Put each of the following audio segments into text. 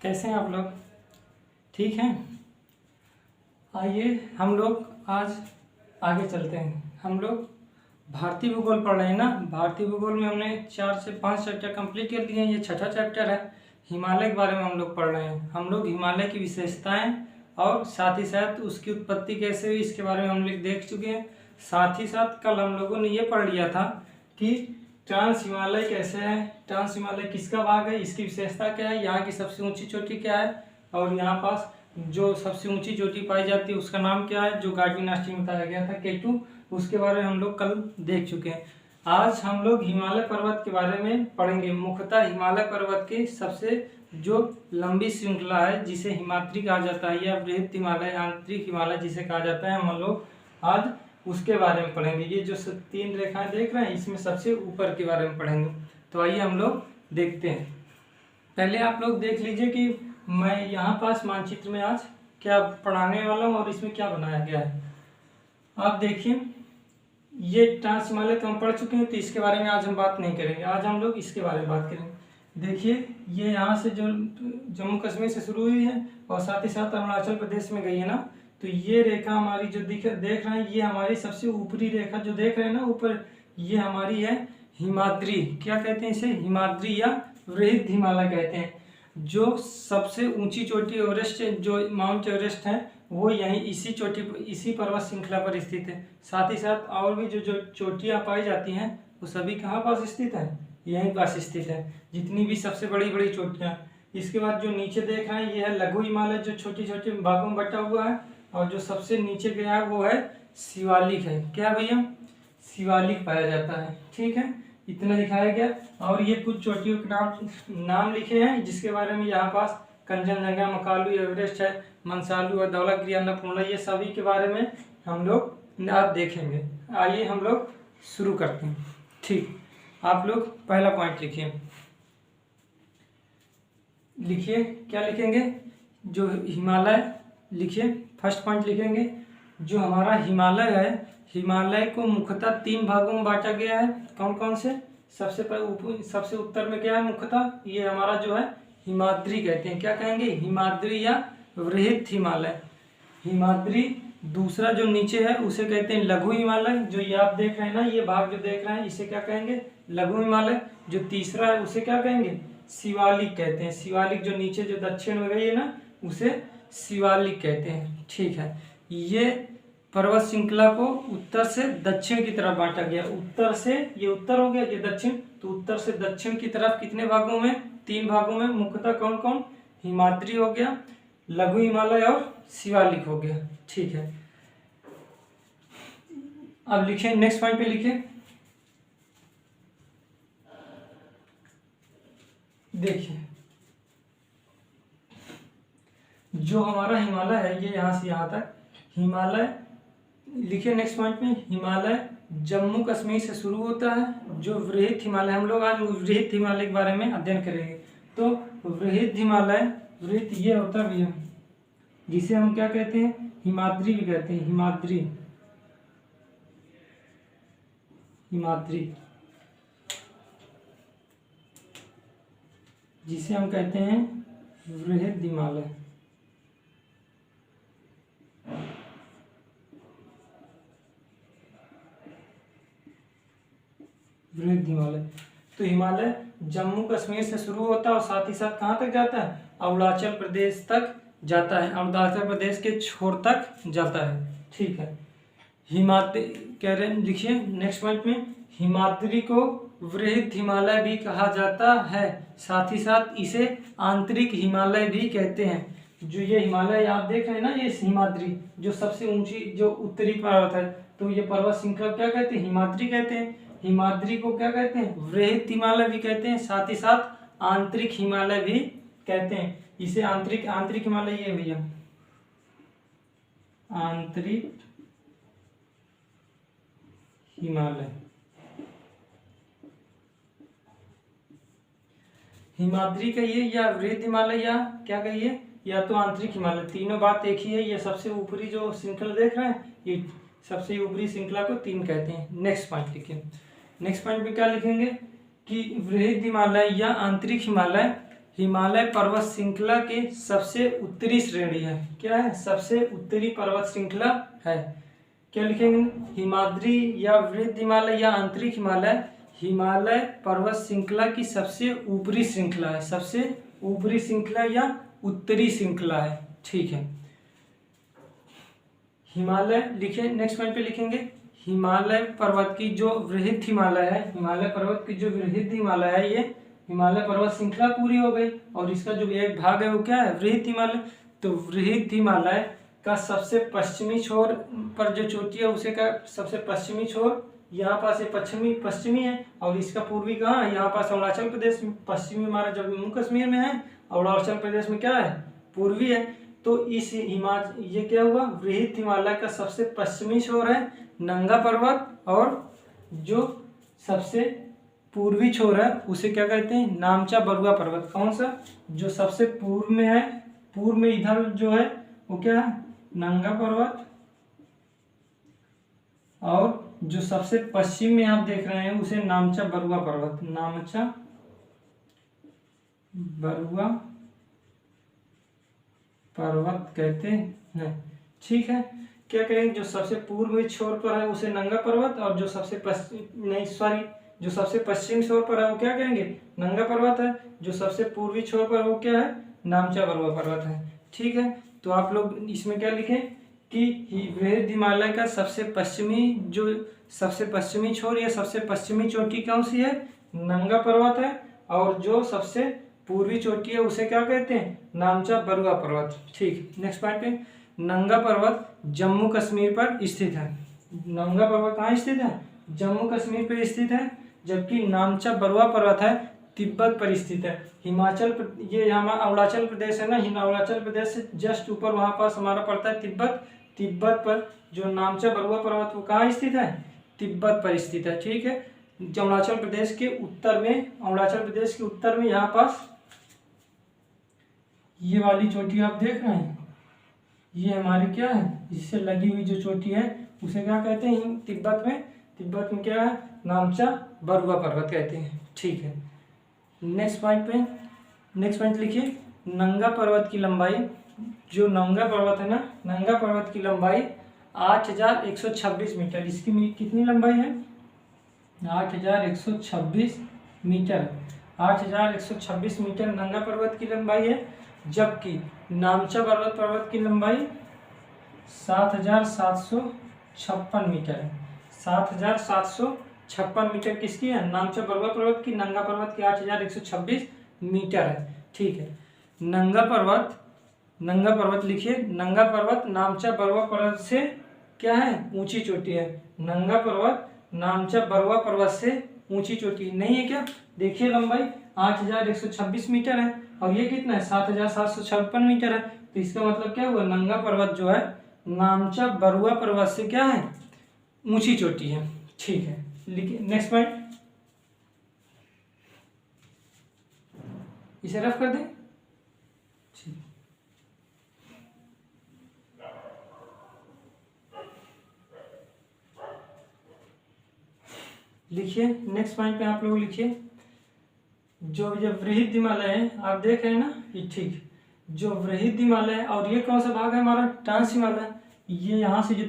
कैसे हैं आप लोग? ठीक हैं। आइए हम लोग आज आगे चलते हैं। हम लोग भारतीय भूगोल पढ़ रहे हैं ना। भारतीय भूगोल में हमने 4 से 5 चैप्टर कंप्लीट कर दिए हैं। ये छठा चैप्टर है। हिमालय के बारे में हम लोग पढ़ रहे हैं। हम लोग हिमालय की विशेषताएं और साथ ही साथ उसकी उत्पत्ति कैसे हुई इसके बारे में हम लोग देख चुके हैं। साथ ही साथ कल हम लोगों ने ये पढ़ लिया था कि ट्रांस हिमालय कैसे है, ट्रांस हिमालय किसका भाग है, इसकी विशेषता क्या है, यहाँ की सबसे ऊंची चोटी क्या है और यहाँ पास जो सबसे ऊंची चोटी पाई जाती है उसका नाम क्या है, जो गार्डविन डायनेस्टी में बताया गया था K2, उसके बारे में हम लोग कल देख चुके हैं। आज हम लोग हिमालय पर्वत के बारे में पढ़ेंगे। मुख्यतः हिमालय पर्वत की सबसे जो लंबी श्रृंखला है जिसे हिमाद्री कहा जाता है या बृहद हिमालय, आंतरिक हिमालय जिसे कहा जाता है, हम लोग आज उसके बारे में पढ़ेंगे। ये जो 3 रेखाएं देख रहे हैं इसमें सबसे ऊपर के बारे में पढ़ेंगे। तो आइए हम लोग देखते हैं। पहले आप लोग देख लीजिए कि मैं यहाँ पास मानचित्र में आज क्या पढ़ाने वाला हूँ और इसमें क्या बनाया गया है। आप देखिए, ये ट्रांस हिमालय तो हम पढ़ चुके हैं, तो इसके बारे में आज हम बात नहीं करेंगे। आज हम लोग इसके बारे में बात करेंगे। देखिए, ये यहाँ से जो जम्मू कश्मीर से शुरू हुई है और साथ ही साथ अरुणाचल प्रदेश में गई है ना, तो ये रेखा हमारी जो देख रहे हैं, ये हमारी सबसे ऊपरी रेखा जो देख रहे हैं ना ऊपर, ये हमारी है हिमाद्री। क्या कहते हैं इसे? हिमाद्री या वृहद हिमालय कहते हैं। जो सबसे ऊंची चोटी एवरेस्ट, जो माउंट एवरेस्ट है, वो यहीं इसी चोटी, इसी पर्वत श्रृंखला पर स्थित है। साथ ही साथ और भी जो चोटियाँ पाई जाती हैं वो सभी कहाँ पास स्थित है? यहीं पास स्थित है, जितनी भी सबसे बड़ी बड़ी चोटियाँ। इसके बाद जो नीचे देख रहे हैं ये है लघु हिमालय, जो छोटे छोटे भागों में बटा हुआ है। और जो सबसे नीचे गया है वो है शिवालिक है। क्या भैया? शिवालिक पाया जाता है। ठीक है, इतना दिखाया गया। और ये कुछ चोटियों के नाम लिखे हैं जिसके बारे में यहाँ पास कंचनजंगा, मकालू, एवरेस्ट है, मनसालू और धौलागिरी, अन्नपूर्णा, ये सभी के बारे में हम लोग आज देखेंगे। आइए हम लोग शुरू करते हैं। ठीक, आप लोग पहला पॉइंट लिखिए। लिखिए, क्या लिखेंगे? जो हिमालय लिखिए, फर्स्ट पॉइंट लिखेंगे। जो हमारा हिमालय है, हिमालय को मुख्यतः 3 भागों में बांटा गया है। कौन कौन से? सबसे उत्तर में क्या है मुख्यतः? ये हमारा जो है हिमाद्री कहते हैं। क्या कहेंगे? हिमाद्री या वृहद हिमालय। हिमाद्री। दूसरा जो नीचे है उसे कहते हैं लघु हिमालय। जो ये आप देख रहे हैं ना, ये भाग जो देख रहे हैं इसे क्या कहेंगे? लघु हिमालय। जो तीसरा है उसे क्या कहेंगे? शिवालिक कहते हैं। शिवालिक जो नीचे जो दक्षिण में गई है ना, उसे शिवालिक कहते हैं। ठीक है, ये पर्वत श्रृंखला को उत्तर से दक्षिण की तरफ बांटा गया। उत्तर से, ये उत्तर हो गया, ये दक्षिण, तो उत्तर से दक्षिण की तरफ कितने भागों में? 3 भागों में। मुख्यतः कौन कौन? हिमाद्री हो गया, लघु हिमालय और शिवालिक हो गया। ठीक है, अब लिखिए, नेक्स्ट पॉइंट पे लिखिए। देखिए, जो हमारा हिमालय है ये यहाँ से यहाँ तक हिमालय, लिखिए नेक्स्ट पॉइंट में, हिमालय जम्मू कश्मीर से शुरू होता है। जो वृहद हिमालय, हम लोग आज वृहद हिमालय के बारे में अध्ययन करेंगे। तो वृहद हिमालय, वृहद ये होता है जिसे हम क्या कहते हैं? हिमाद्री भी कहते हैं। हिमाद्री, हिमाद्री जिसे हम कहते हैं वृहद हिमालय। वृहद हिमालय। तो हिमालय जम्मू कश्मीर से शुरू होता है और साथ ही साथ कहाँ तक जाता है? अरुणाचल प्रदेश तक जाता है। अरुणाचल प्रदेश के छोर तक जाता है। ठीक है, हिमाद्री कह रहे हैं, लिखिए नेक्स्ट पॉइंट में, हिमाद्री को वृहद हिमालय भी कहा जाता है। साथ ही साथ इसे आंतरिक हिमालय भी कहते हैं। जो ये हिमालय आप देख रहे हैं ना, ये हिमाद्री जो सबसे ऊंची जो उत्तरी पर्वत है, तो ये पर्वत श्रृंखला क्या कहते हैं? हिमाद्री कहते हैं। हिमाद्री को क्या कहते हैं? वृहद हिमालय भी कहते हैं, साथ ही साथ आंतरिक हिमालय भी कहते हैं। इसे आंतरिक हिमालय, ये भैया आंतरिक हिमालय। हिमाद्री कहिए या वृहद हिमालय या क्या कहिए, या तो आंतरिक हिमालय, तीनों बात एक ही है। ये सबसे ऊपरी जो श्रृंखला देख रहे हैं, ये सबसे ऊपरी श्रृंखला को 3 कहते हैं। नेक्स्ट पॉइंट लिखिए। नेक्स्ट पॉइंट पे क्या लिखेंगे कि वृहद हिमालय या आंतरिक हिमालय हिमालय पर्वत श्रृंखला के सबसे उत्तरी श्रेणी है। क्या है? सबसे उत्तरी पर्वत श्रृंखला है। क्या लिखेंगे? हिमाद्री या वृहद हिमालय या आंतरिक हिमालय हिमालय पर्वत श्रृंखला की सबसे ऊपरी श्रृंखला है। सबसे ऊपरी श्रृंखला या उत्तरी श्रृंखला है। ठीक है। हिमालय लिखे, नेक्स्ट पॉइंट पे लिखेंगे हिमालय पर्वत की जो वृहद हिमालय है, हिमालय पर्वत की जो वृहद हिमालय है, ये हिमालय पर्वत श्रृंखला पूरी हो गई और इसका जो एक भाग है वो क्या है? वृहद हिमालय। तो वृहद हिमालय का सबसे पश्चिमी छोर पर जो चोटी है उसे का सबसे पश्चिमी छोर यहाँ पास पश्चिमी है और इसका पूर्वी कहाँ है? यहाँ पास अरुणाचल प्रदेश में। पश्चिमी हमारा जम्मू कश्मीर में है और अरुणाचल प्रदेश में क्या है? पूर्वी है। तो इस ये क्या हुआ? वृहद हिमालय का सबसे पश्चिमी छोर है नंगा पर्वत और जो सबसे पूर्वी छोर है उसे क्या कहते हैं? नामचा बरुआ पर्वत। कौन सा? जो सबसे पूर्व में है, पूर्व में इधर जो है वो क्या है? नंगा पर्वत। और जो सबसे पश्चिम में आप देख रहे हैं उसे नामचा बरुआ पर्वत, नामचा बरुआ पर्वत कहते हैं। ठीक है। क्या करेंगे? जो सबसे पूर्वी छोर पर है उसे नंगा पर्वत और जो सबसे जो सबसे पश्चिम छोर पर है वो क्या कहेंगे? नंगा पर्वत है। जो सबसे पूर्वी छोर पर वो क्या है? नामचा बरुआ पर्वत है। ठीक है। तो आप लोग इसमें क्या लिखें कि वृहद हिमालय का सबसे पश्चिमी छोर या सबसे पश्चिमी चोटी कौन सी है? नंगा पर्वत है और जो सबसे पूर्वी चोटी है उसे क्या कहते हैं? नामचा बरुआ पर्वत। ठीक। नेक्स्ट पॉइंट पे, नंगा पर्वत जम्मू कश्मीर पर स्थित है। नंगा पर्वत कहाँ स्थित है? जम्मू कश्मीर पर स्थित है। जबकि नामचा बरुआ पर्वत है तिब्बत पर स्थित है। ये यहाँ अरुणाचल प्रदेश है ना, अरुणाचल प्रदेश से जस्ट ऊपर वहाँ पास हमारा पड़ता है तिब्बत पर जो नामचा बरुआ पर्वत वो कहाँ स्थित है? तिब्बत पर स्थित है। ठीक है। अरुणाचल प्रदेश के उत्तर में यहाँ पास ये वाली चोटी आप देख रहे हैं, ये हमारी क्या है? इससे लगी हुई जो चोटी है उसे क्या कहते हैं? तिब्बत में क्या है? नामचा बरुआ पर्वत कहते हैं। ठीक है। नेक्स्ट पॉइंट लिखिए नंगा पर्वत की लंबाई। जो नंगा पर्वत है ना, नंगा पर्वत की लंबाई 8126 मीटर। इसकी कितनी लंबाई है? 8126 मीटर। 8126 मीटर नंगा पर्वत की लंबाई है। जबकि नामचा बरुआ पर्वत की लंबाई 7756 मीटर है। 7756 मीटर किसकी है? नामचा बरुआ पर्वत की। नंगा पर्वत की 8126 मीटर है। ठीक है। नंगा पर्वत लिखिए। नंगा पर्वत नामचा बरुआ पर्वत से क्या है? ऊंची चोटी है। नंगा पर्वत नामचा बरुआ पर्वत से ऊंची चोटी नहीं है क्या? देखिए लंबाई 8126 मीटर है और ये कितना है? 7756 मीटर है। तो इसका मतलब क्या हुआ? नंगा पर्वत जो है नामचा बरुआ पर्वत से क्या है? ऊंची चोटी है। ठीक है। लिखिए नेक्स्ट पॉइंट, इसे रफ कर दें। ठीक। लिखिए नेक्स्ट पॉइंट पे आप लोग लिखिए जो ये वृहद हिमालय है आप देख रहे हैं ना, ये ठीक जो वृहद हिमालय है और ये कौन सा भाग है हमारा? ट्रांस हिमालय। ये यहाँ से जो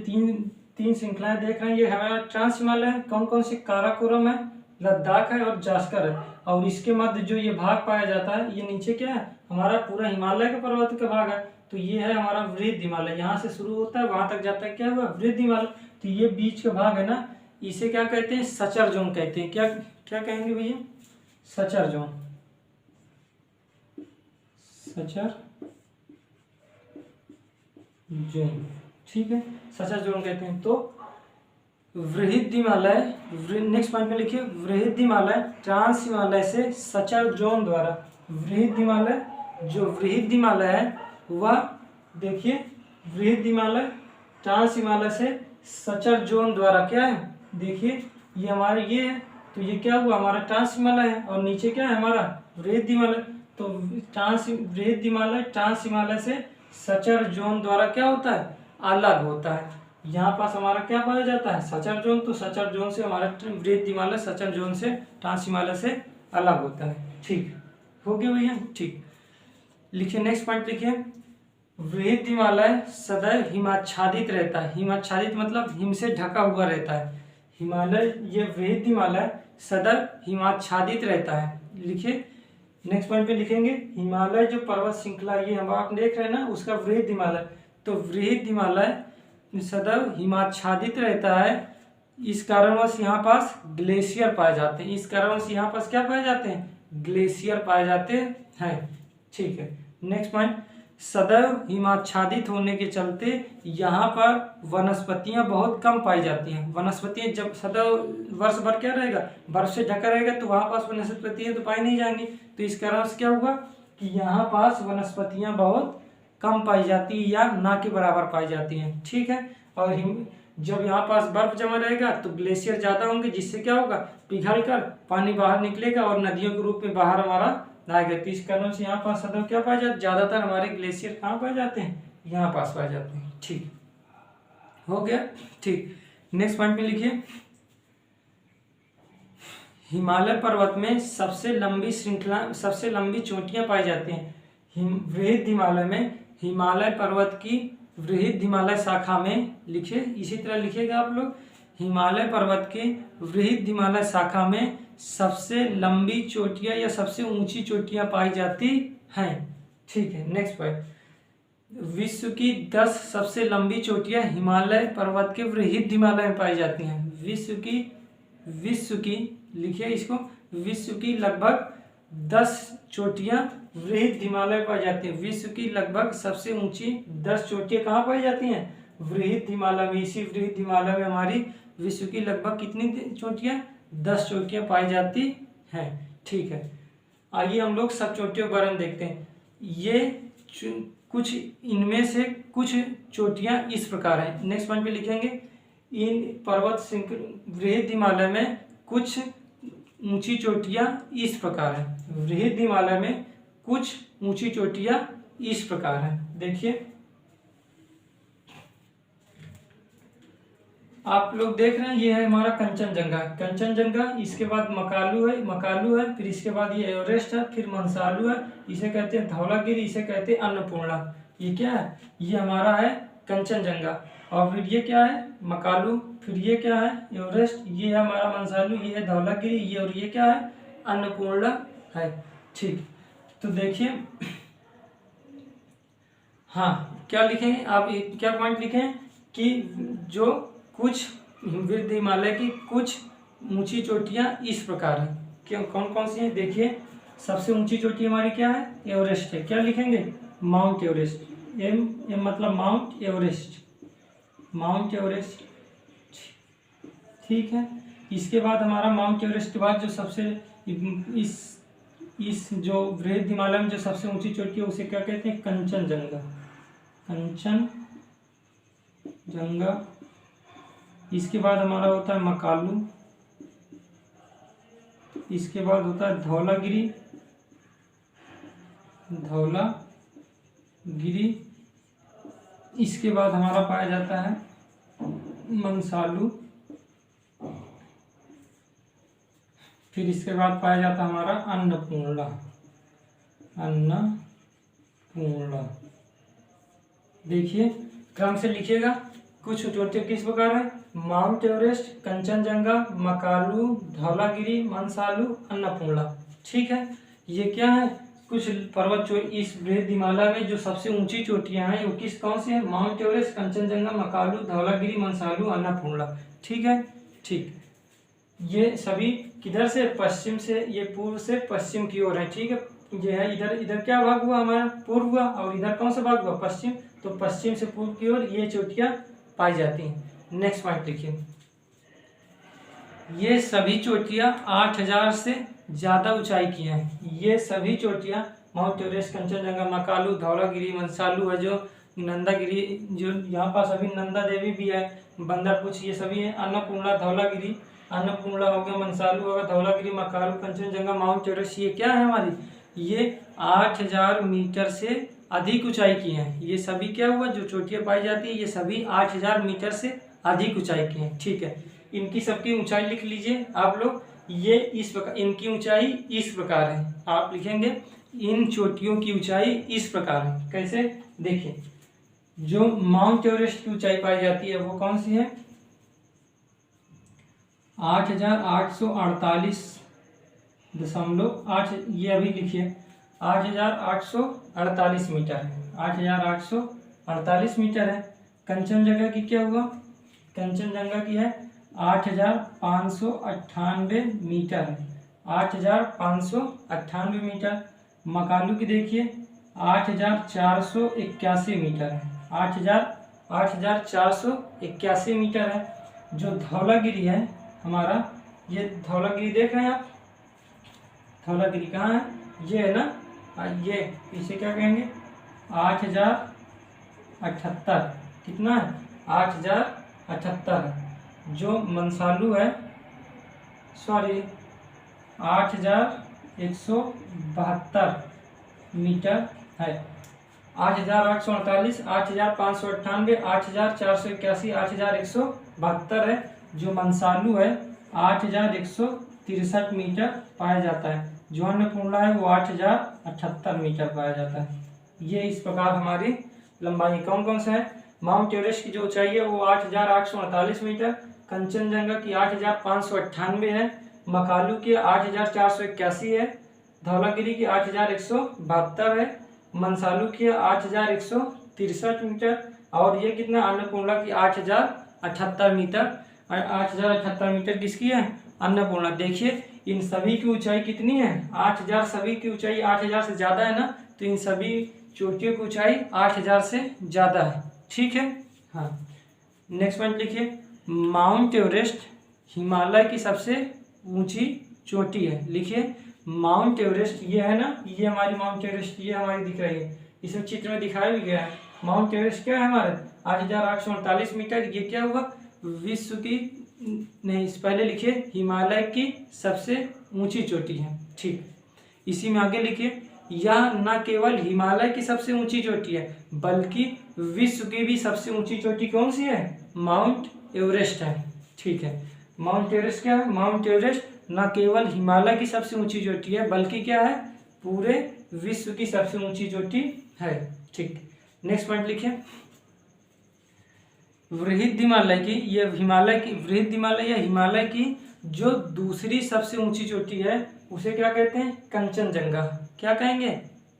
तीन श्रृंखलाएं देख रहे हैं ये हमारा ट्रांस हिमालय है। कौन कौन सी? काराकोरम है, लद्दाख है और जास्कर है। और इसके मध्य जो ये भाग पाया जाता है ये नीचे क्या है? हमारा पूरा हिमालय के पर्वत का भाग है। तो ये है हमारा वृहद हिमालय। यहाँ से शुरू होता है वहां तक जाता है क्या हुआ? वृहद हिमालय। तो ये बीच का भाग है ना, इसे क्या कहते हैं? सचर जोन कहते हैं। क्या कहेंगे भैया? Suture zone. ठीक है, सचर जोन कहते हैं। तो वृहद हिमालय, नेक्स्ट पॉइंट में लिखिए वृहद हिमालय ट्रांस हिमालय से सचर जोन द्वारा। वृहद हिमालय है वह देखिए वृहद हिमालय ट्रांस हिमालय से सचर जोन द्वारा क्या है? देखिए ये हमारे ये है तो ये क्या हुआ? हमारा ट्रांस हिमालय है और नीचे क्या है? हमारा वृहद हिमालय। तो वृहद हिमालय ट्रांस हिमालय से सचर जोन द्वारा क्या होता है? अलग होता है। यहाँ पास हमारा क्या पाया जाता है? Suture zone. तो सचर जोन से हमारा वृहद हिमालय सचर जोन से ट्रांस हिमालय से अलग होता है। ठीक हो गया भैया, ठीक। लिखिए नेक्स्ट पॉइंट लिखिए, वृहद हिमालय सदैव हिमाच्छादित रहता है। हिमाच्छादित मतलब हिम से ढका हुआ रहता है। हिमालय, ये वृहद हिमालय सदैव हिमाच्छादित रहता है। लिखिए नेक्स्ट पॉइंट पे लिखेंगे, हिमालय जो पर्वत श्रृंखला ये हम आप देख रहे हैं ना, उसका वृहद हिमालय, तो वृहद हिमालय सदैव हिमाच्छादित रहता है। इस कारणवश यहाँ पास ग्लेशियर पाए जाते हैं। इस कारणवश यहाँ पास क्या पाए जाते हैं? ग्लेशियर पाए जाते हैं, ठीक है। नेक्स्ट पॉइंट, सदैव हिमाच्छादित होने के चलते यहाँ पर वनस्पतियाँ बहुत कम पाई जाती हैं। वनस्पतियाँ जब सदैव वर्ष भर क्या रहेगा, बर्फ से ढका रहेगा, तो वहाँ पास वनस्पतियाँ तो पाई नहीं जाएंगी। तो इस कारण से क्या हुआ कि यहाँ पास वनस्पतियाँ बहुत कम पाई जाती है या ना के बराबर पाई जाती हैं, ठीक है। और जब यहाँ पास बर्फ जमा रहेगा तो ग्लेशियर ज़्यादा होंगे, जिससे क्या होगा, पिघल कर पानी बाहर निकलेगा और नदियों के रूप में बाहर हमारा आएगा। तो इस कारण से यहाँ पास सदैव क्या पाए जाते, ज़्यादातर हमारे ग्लेशियर कहाँ पाए जाते हैं, यहाँ पास पाए जाते हैं, ठीक हो गया, ठीक। नेक्स्ट पॉइंट में लिखिए, हिमालय पर्वत में सबसे लंबी श्रृंखला, सबसे लंबी चोटियाँ पाई जाती हैं। वृहद हिमालय में, हिमालय पर्वत की वृहद हिमालय शाखा में, लिखिए इसी तरह लिखिएगा आप लोग, हिमालय पर्वत की वृहद हिमालय शाखा में सबसे लंबी चोटियाँ या सबसे ऊंची चोटियाँ पाई जाती हैं, ठीक है। नेक्स्ट पॉइंट, विश्व की 10 सबसे लंबी चोटियाँ हिमालय पर्वत के वृहद हिमालय में पाई जाती हैं। विश्व की लिखिए इसको, विश्व की लगभग 10 चोटियाँ वृहद हिमालय पाई जाती हैं। विश्व की लगभग सबसे ऊंची 10 चोटियाँ कहाँ पाई जाती हैं? वृहद हिमालय में। इसी वृहद हिमालय में हमारी विश्व की लगभग कितनी चोटियाँ, 10 चोटियाँ पाई जाती हैं, ठीक है। आइए हम लोग सब चोटियों के बारे में देखते हैं। ये कुछ, इनमें से कुछ चोटियाँ इस प्रकार हैं। नेक्स्ट पॉइंट पे लिखेंगे, इन पर्वत वृहद हिमालय में कुछ ऊंची चोटियाँ इस प्रकार हैं। वृहद हिमालय में कुछ ऊंची चोटियाँ इस प्रकार हैं। देखिए आप लोग देख रहे हैं, ये है हमारा कंचनजंगा। कंचनजंगा, इसके बाद मकालू है, फिर इसके बाद ये एवरेस्ट है, फिर मंसालू है, इसे कहते हैं धौलागिरी, इसे कहते हैं अन्नपूर्णा। ये क्या है? ये हमारा है कंचनजंगा। और फिर ये क्या है? मकालू। फिर ये क्या है? एवरेस्ट। ये है हमारा मंसालू, ये है धौलागिरी, ये और ये क्या है? अन्नपूर्णा है, ठीक। तो देखिए, हाँ क्या लिखेंगे आप, क्या पॉइंट लिखें कि जो कुछ वृहद हिमालय की कुछ ऊंची चोटियाँ इस प्रकार हैं। क्यों, कौन कौन सी हैं? देखिए, सबसे ऊंची चोटी हमारी क्या है? एवरेस्ट है। क्या लिखेंगे? Mount Everest. एम मतलब माउंट एवरेस्ट, माउंट एवरेस्ट, ठीक है। इसके बाद हमारा माउंट एवरेस्ट के बाद जो सबसे इस जो वृहद हिमालय में जो सबसे ऊंची चोटी है उसे क्या कहते हैं? कंचनजंगा। कंचनजंगा। इसके बाद हमारा होता है मकालू, इसके बाद होता है धौलागिरी, इसके बाद हमारा पाया जाता है मंसालू, फिर इसके बाद पाया जाता है हमारा अन्नपूर्णा। देखिए क्रम से लिखिएगा, कुछ चोटियाँ किस प्रकार है? माउंट एवरेस्ट, कंचनजंगा, मकालू, धौलागिरी, मंसालू, अन्नपूर्णा, ठीक है। ये क्या है? कुछ पर्वत इस वृहद हिमालय में जो सबसे ऊंची चोटियां हैं वो किस कौन सी है? माउंट एवरेस्ट, कंचनजंगा, मकालू, धौलागिरी, मंसालू, अन्नपूर्णा, ठीक है, ठीक। ये सभी किधर से? पश्चिम से, ये पूर्व से पश्चिम की ओर है, ठीक है। ये है इधर क्या भाग हुआ हमारा? पूर्व हुआ, और इधर कौन सा भाग हुआ? पश्चिम। तो पश्चिम से पूर्व की ओर ये चोटियां पाई जाती हैं। नेक्स्ट पॉइंट लिखिए, ये सभी चोटियां 8000 से ज़्यादा ऊंचाई की हैं। ये सभी चोटियां माउंट एवरेस्ट, कंचनजंगा, मकालू, धौलागिरी, मंसालू है, जो नंदागिरी, जो यहाँ पास अभी नंदा देवी भी है, बंदरपुछ, ये सभी है। अन्नपूर्णा, धौलागिरी, अन्नपूर्णा हो गया, मंसालू होगा, धौलागिरी, मकालू, कंचनजंगा, माउंट एवरेस्ट, ये क्या है हमारी? ये 8000 मीटर से अधिक ऊंचाई की हैं। ये सभी क्या हुआ? जो चोटियाँ पाई जाती है ये सभी 8000 मीटर से अधिक ऊंचाई की हैं, ठीक है। इनकी सबकी ऊंचाई लिख लीजिए आप लोग। ये इस प्रकार, इनकी ऊंचाई इस प्रकार है। आप लिखेंगे इन चोटियों की ऊंचाई इस प्रकार है। कैसे? देखिए, जो माउंट एवरेस्ट की ऊंचाई पाई जाती है वो कौन सी है? 8,848.8, ये अभी लिखिए 8,848 मीटर है। 8,848 मीटर है। कंचनजंगा की क्या हुआ? कंचनजंगा की है 8,598 मीटर है। 8,598 मीटर। मकालू की देखिए 8,481 मीटर है। 8,481 मीटर है। जो धौलागिरी है हमारा, ये धौलागिरी देख रहे हैं आप? धौलागिरी कहाँ है? ये है ना, ये इसे क्या कहेंगे? 8,078। कितना है? 8,078 है। जो मंसालू है, सॉरी 8,172 मीटर है। 8,848, 8,598, 8,481, 8,172 है। जो मंसालू है 8,163 मीटर पाया जाता है। जो अन्नपूर्णा है वो 8,078 मीटर पाया जाता है। ये इस प्रकार हमारी लंबाई कौन कौन से है? माउंट एवरेस्ट की जो ऊंचाई है वो 8,848 मीटर, कंचनजंगा की 8,598 है, मकालू की 8,481 है, धौलागिरी की 8,172 है, मंसालू की 8,163 मीटर, और ये कितना? अन्नपूर्णा की 8,078 मीटर। 8,078 मीटर किसकी है? अन्नपूर्णा। देखिए इन सभी की ऊंचाई कितनी है? 8,000। सभी की ऊंचाई 8,000 से ज्यादा है ना, तो इन सभी चोटियों की ऊंचाई 8,000 से ज्यादा है। ठीक है। हाँ, नेक्स्ट पॉइंट लिखिए, माउंट एवरेस्ट हिमालय की सबसे ऊंची चोटी है। लिखिए माउंट एवरेस्ट, ये है ना, ये हमारी माउंट एवरेस्ट, ये हमारी दिख रही है, इसमें चित्र में दिखाया भी गया है। माउंट एवरेस्ट क्या है हमारे? 8,848 मीटर। ये क्या हुआ? विश्व की, नहीं इस पहले लिखिए हिमालय की सबसे ऊंची चोटी है। ठीक, इसी में आगे लिखिए, यह न केवल हिमालय की सबसे ऊंची चोटी है बल्कि विश्व की भी सबसे ऊंची चोटी कौन सी है? माउंट एवरेस्ट है। ठीक है, माउंट एवरेस्ट क्या है? माउंट एवरेस्ट न केवल हिमालय की सबसे ऊंची चोटी है बल्कि क्या है? पूरे विश्व की सबसे ऊंची चोटी है। ठीक, नेक्स्ट पॉइंट लिखिए, वृहद हिमालय की, ये हिमालय की वृहद हिमालय या हिमालय की जो दूसरी सबसे ऊंची चोटी है उसे क्या कहते हैं? कंचनजंगा। क्या कहेंगे?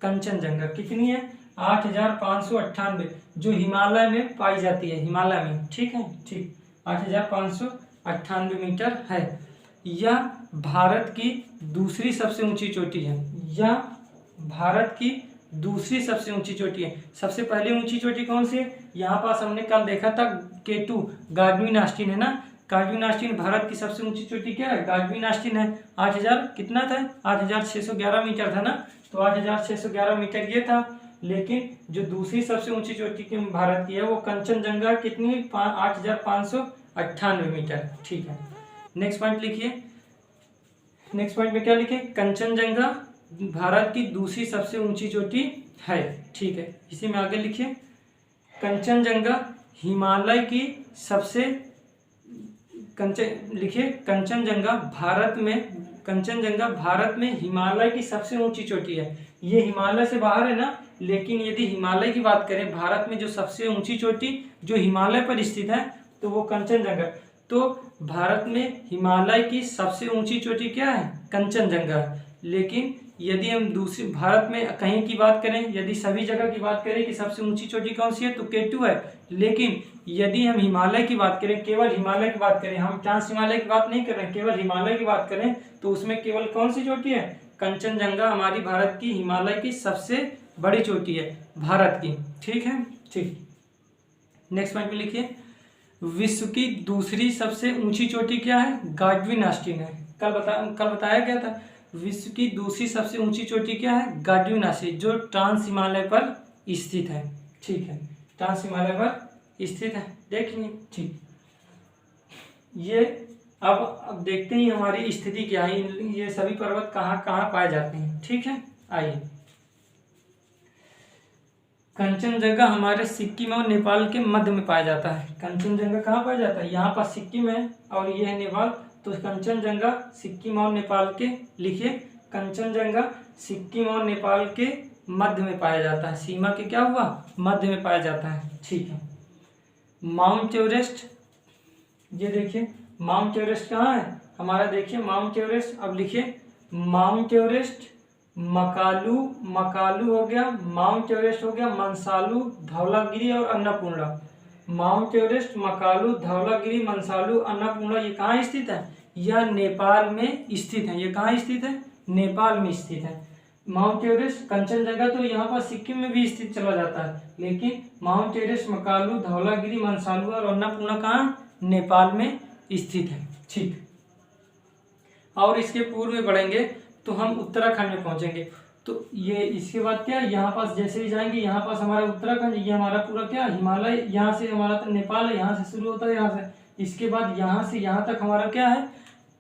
कंचनजंगा। कितनी है? 8,598, जो हिमालय में पाई जाती है, हिमालय में। ठीक है, ठीक, 8,598 मीटर है। यह भारत की दूसरी सबसे ऊंची चोटी है। यह भारत की दूसरी सबसे ऊंची चोटी है। सबसे पहली ऊंची चोटी कौन सी है? यहाँ पास हमने कल देखा था K2 गार्डविन आस्टीन है ना, गार्डविन आस्टीन। भारत की सबसे ऊंची चोटी क्या है? गार्डविन आस्टीन है। 8,000 कितना था? 8,611 मीटर था ना, तो 8,611 मीटर ये था। लेकिन जो दूसरी सबसे ऊंची चोटी की भारत की है वो कंचनजंगा कितनी? 8,598 मीटर। ठीक है, नेक्स्ट पॉइंट लिखिए, नेक्स्ट पॉइंट में क्या लिखे? कंचनजंगा भारत की दूसरी सबसे ऊंची चोटी है। ठीक है, इसी में आगे लिखिए, कंचनजंगा हिमालय की सबसे लिखिए कंचनजंगा भारत में हिमालय की सबसे ऊंची चोटी है। ये हिमालय से बाहर है ना, लेकिन यदि हिमालय की बात करें, भारत में जो सबसे ऊंची चोटी जो हिमालय पर स्थित है तो वो कंचनजंगा। तो भारत में हिमालय की सबसे ऊंची चोटी क्या है? कंचनजंगा। लेकिन यदि हम दूसरी भारत में कहीं की बात करें, यदि सभी जगह की बात करें कि सबसे ऊंची चोटी कौन सी है, तो K2 है। लेकिन यदि हम हिमालय की बात करें, केवल हिमालय की बात करें, हम ट्रांस हिमालय की बात नहीं कर रहे हैं, केवल हिमालय की बात करें, तो उसमें केवल कौन सी चोटी है? कंचनजंगा हमारी भारत की हिमालय की सबसे बड़ी चोटी है भारत की। ठीक है, ठीक, नेक्स्ट पॉइंट में लिखिए, विश्व की दूसरी सबसे ऊंची चोटी क्या है? गार्डविन आस्टीन है। कल बताया गया था, विश्व की दूसरी सबसे ऊंची चोटी क्या है? गार्डविन आस्टीन, जो ट्रांस हिमालय पर स्थित है। ठीक है, ट्रांस हिमालय पर स्थित है, देखिए। ठीक, ये अब देखते ही हमारी स्थिति क्या है, ये सभी पर्वत कहाँ कहाँ पाए जाते हैं। ठीक है, आइए, कंचनजंगा हमारे सिक्किम और नेपाल के मध्य में पाया जाता है। कंचनजंगा कहाँ पाया जाता है? यहाँ पर सिक्किम है और ये है नेपाल। तो कंचनजंगा सिक्किम और नेपाल के, लिखिए कंचनजंगा सिक्किम और नेपाल के मध्य में पाया जाता है, सीमा के क्या हुआ, मध्य में पाया जाता है। ठीक है। माउंट एवरेस्ट, ये देखिए माउंट एवरेस्ट कहाँ है हमारा, देखिए माउंट एवरेस्ट, अब लिखिए माउंट एवरेस्ट मकालू, मकालू हो गया, माउंट एवरेस्ट हो गया मंसालू, धौलागिरी और अन्नपूर्णा। माउंट एवरेस्ट, मकालू, धौलागिरी, मंसालू, अन्नपूर्णा ये कहाँ स्थित है, यह नेपाल में स्थित है। ये कहाँ स्थित है, नेपाल में स्थित है। माउंट एवरेस्ट, कंचनजंगा तो यहाँ पर सिक्किम में भी स्थित चला जाता है, लेकिन माउंट एवरेस्ट, मकालू, धौलागिरी, मंसालू और अन्नपूर्णा कहाँ, नेपाल में स्थित है। ठीक। और इसके पूर्व में बढ़ेंगे तो हम उत्तराखंड में पहुंचेंगे। तो ये इसके बाद क्या, यहाँ पास जैसे ही जाएंगे यहाँ पास हमारा उत्तराखंड, ये हमारा पूरा क्या हिमालय, यहाँ से हमारा तो नेपाल है, यहाँ से शुरू होता है यहाँ से, इसके बाद यहाँ से यहाँ तक हमारा क्या है,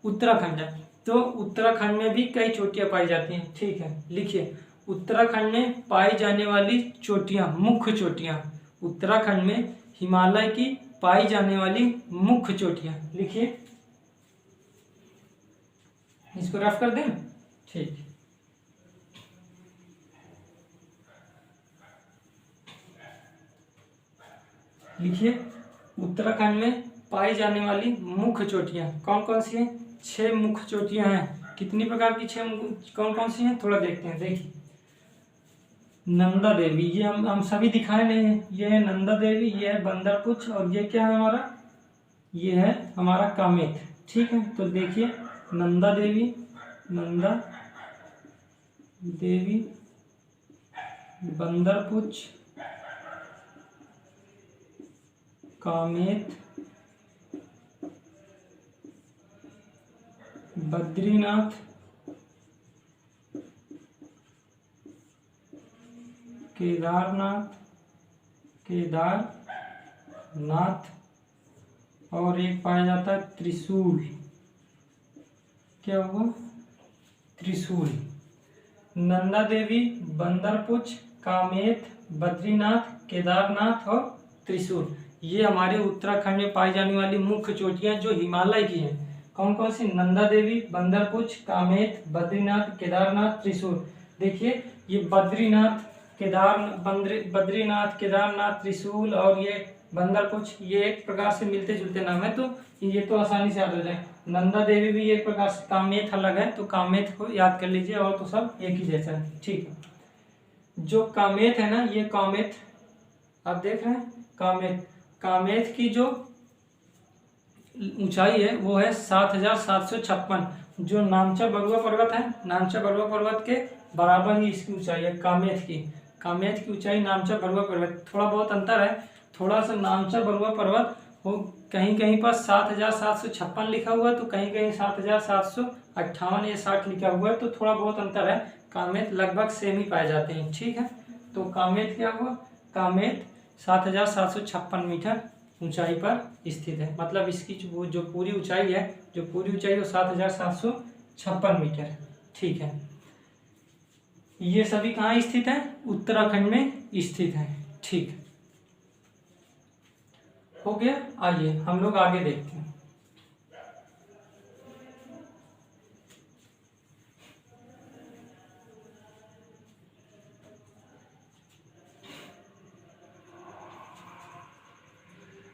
उत्तराखंड है। तो उत्तराखंड में भी कई चोटियाँ पाई जाती हैं। ठीक है, लिखिए उत्तराखंड में पाई जाने वाली चोटियाँ, मुख्य चोटियाँ, उत्तराखंड में हिमालय की पाई जाने वाली मुख्य चोटियाँ, लिखिए इसको रफ कर दें। ठीक, लिखिए उत्तराखंड में पाई जाने वाली मुख्य चोटियाँ कौन कौन सी हैं, 6 मुख्य चोटियाँ हैं। कितनी प्रकार की 6 कौन कौन सी हैं, थोड़ा देखते हैं। देखिए नंदा देवी, ये हम सभी दिखाए नहीं हैं, ये है नंदा देवी, ये है बंदरपुछ और ये क्या है हमारा, ये है हमारा कामेत। ठीक है, तो देखिए नंदा देवी, नंदा देवी, बंदरपुछ, कामेत, बद्रीनाथ, केदारनाथ, और एक पाया जाता है त्रिशूल। क्या हुआ, त्रिशूल। नंदा देवी, बंदरपुछ, कामेत, बद्रीनाथ, केदारनाथ और त्रिशूल, ये हमारे उत्तराखंड में पाई जाने वाली मुख्य चोटियां जो हिमालय की हैं। कौन कौन सी, नंदा देवी, बंदरपुछ, कामेत, बद्रीनाथ, केदारनाथ, त्रिशूल। देखिए ये बद्रीनाथ, केदारनाथ, त्रिशूल और ये बंदरपुछ, ये एक प्रकार से मिलते जुलते नाम है, तो ये तो आसानी से याद हो जाए। नंदा देवी भी एक प्रकार से, कामेत अलग है तो कामेत को याद कर लीजिए, और तो सब एक ही जैसा है। ठीक है, जो कामेत है ना, ये कामेत आप देख रहे हैं, कामेत की जो ऊंचाई है वो है 7,756। जो नामचा बरुआ पर्वत है, नामचा बरुआ पर्वत के बराबर ही इसकी ऊंचाई है कामेत की ऊंचाई नामचा बरुआ पर्वत, थोड़ा बहुत अंतर है, थोड़ा सा नामचा बरुआ पर्वत वो कहीं कहीं पर 7,756 लिखा हुआ है, तो कहीं कहीं 7,758 या 60 लिखा हुआ है, तो थोड़ा बहुत अंतर है। कामेत लगभग सेम ही पाए जाते हैं। ठीक है, तो कामेत क्या हुआ, कामेत 7,756 मीटर ऊंचाई पर स्थित है, मतलब इसकी जो पूरी ऊंचाई है, वो 7,756 मीटर है। ठीक है, ये सभी कहाँ स्थित है, उत्तराखंड में स्थित है। ठीक हो गया, आइए हम लोग आगे देखते हैं।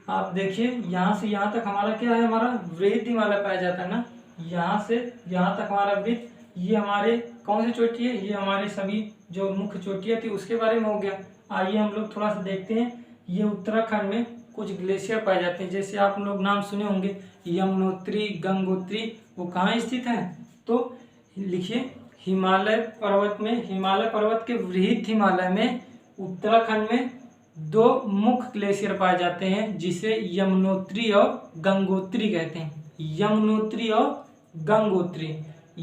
आप देखिए यहाँ से यहाँ तक हमारा क्या है, हमारा वृहद हिमालय पाया जाता है ना, यहाँ से यहाँ तक हमारा वृहद, ये हमारे कौन सी चोटी है, ये हमारे सभी जो मुख्य चोटियाँ थी उसके बारे में हो गया। आइए हम लोग थोड़ा सा देखते हैं, ये उत्तराखंड में कुछ ग्लेशियर पाए जाते हैं, जैसे आप लोग नाम सुने होंगे यमुनोत्री, गंगोत्री, वो कहाँ स्थित हैं, तो लिखिए हिमालय पर्वत के वृहद हिमालय में उत्तराखंड में 2 मुख्य ग्लेशियर पाए जाते हैं, जिसे यमुनोत्री और गंगोत्री कहते हैं। यमुनोत्री और गंगोत्री,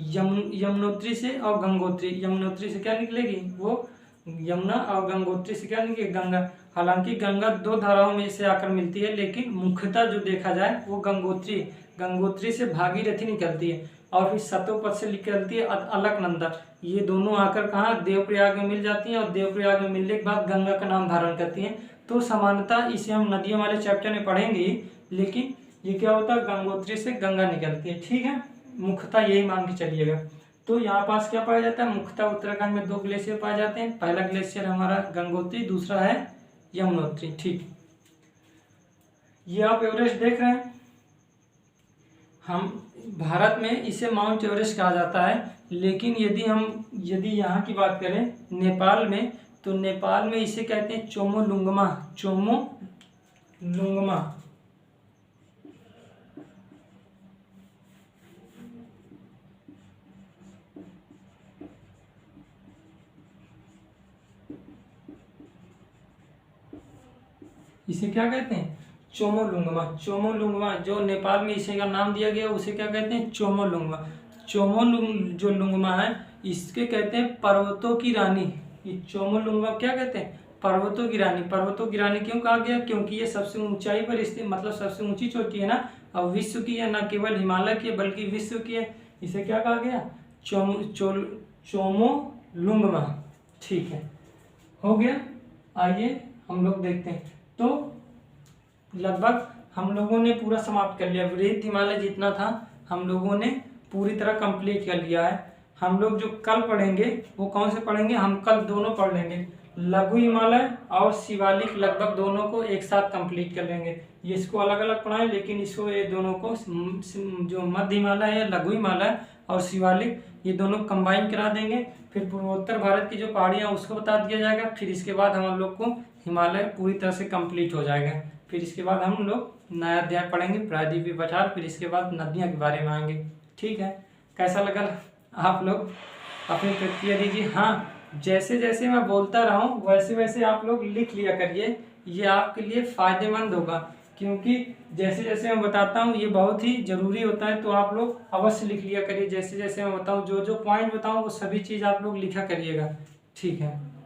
यमुनोत्री से और गंगोत्री, यमुनोत्री से क्या निकलेगी, वो यमुना, और गंगोत्री से क्या निकलेगी, गंगा। हालांकि गंगा 2 धाराओं में से आकर मिलती है, लेकिन मुख्यतः जो देखा जाए वो गंगोत्री से भागीरथी निकलती है, और फिर सतोपथ से निकलती है अलकनंदा। ये दोनों आकर कहाँ, देवप्रयाग में मिल जाती हैं, और देवप्रयाग में मिलने के बाद गंगा का नाम धारण करती हैं। तो समानतः इसे हम नदियों वाले चैप्टर में पढ़ेंगे, लेकिन ये क्या होता है, गंगोत्री से गंगा निकलती है, ठीक है, मुख्यतः यही मान के चलिएगा। तो यहाँ पास क्या पाया जाता है, मुख्यतः उत्तराखंड में 2 ग्लेशियर पाए जाते हैं। पहला ग्लेशियर हमारा गंगोत्री, दूसरा है यमुनोत्री, ठीक। ये आप एवरेस्ट देख रहे हैं, हम भारत में इसे माउंट एवरेस्ट कहा जाता है, लेकिन यदि यहाँ की बात करें नेपाल में, तो नेपाल में इसे कहते हैं चोमोलुंगमा, चोमोलुंगमा। इसे क्या कहते हैं, चोमोलुंगमा, चोमोलुंगमा। जो नेपाल में इसे का नाम दिया गया उसे क्या कहते हैं, चोमोलुंगमा। जो लुंगमा है इसके कहते हैं पर्वतों की रानी। ये चोमोलुंगमा क्या कहते हैं, पर्वतों की रानी। पर्वतों की रानी क्यों कहा गया, क्योंकि ये सबसे ऊंचाई पर स्थित, मतलब सबसे ऊंची चोटी है ना, अब विश्व की है, न केवल हिमालय की है बल्कि विश्व की है। इसे क्या कहा गया, चोमोलुंगमा, ठीक है, हो गया। आइए हम लोग देखते हैं। तो लगभग हम लोगों ने पूरा समाप्त कर लिया, वृहद हिमालय जितना था हम लोगों ने पूरी तरह कंप्लीट कर लिया है। हम लोग जो कल पढ़ेंगे वो कौन से पढ़ेंगे, हम कल दोनों पढ़ लेंगे, लघु हिमालय और शिवालिक, लगभग दोनों को एक साथ कंप्लीट कर लेंगे। ये इसको अलग अलग पढ़ाएं, लेकिन इसको ये दोनों को जो मध्य हिमालय है, लघु हिमालय और शिवालिक, ये दोनों कंबाइन करा देंगे। फिर पूर्वोत्तर भारत की जो पहाड़ियाँ उसको बता दिया जाएगा। फिर इसके बाद हम लोग को हिमालय पूरी तरह से कंप्लीट हो जाएगा। फिर इसके बाद हम लोग नया अध्याय पढ़ेंगे, प्रायद्वीपीय पठार। फिर इसके बाद नदियाँ के बारे में आएंगे, ठीक है। कैसा लगा, आप लोग अपनी प्रतिक्रिया दीजिए। हाँ, जैसे जैसे मैं बोलता रहा हूँ वैसे वैसे आप लोग लिख लिया करिए, ये आपके लिए फ़ायदेमंद होगा, क्योंकि जैसे जैसे मैं बताता हूँ ये बहुत ही ज़रूरी होता है। तो आप लोग अवश्य लिख लिया करिए, जैसे जैसे मैं बताऊँ, जो जो पॉइंट बताऊँ वो सभी चीज़ आप लोग लिखा करिएगा, ठीक है।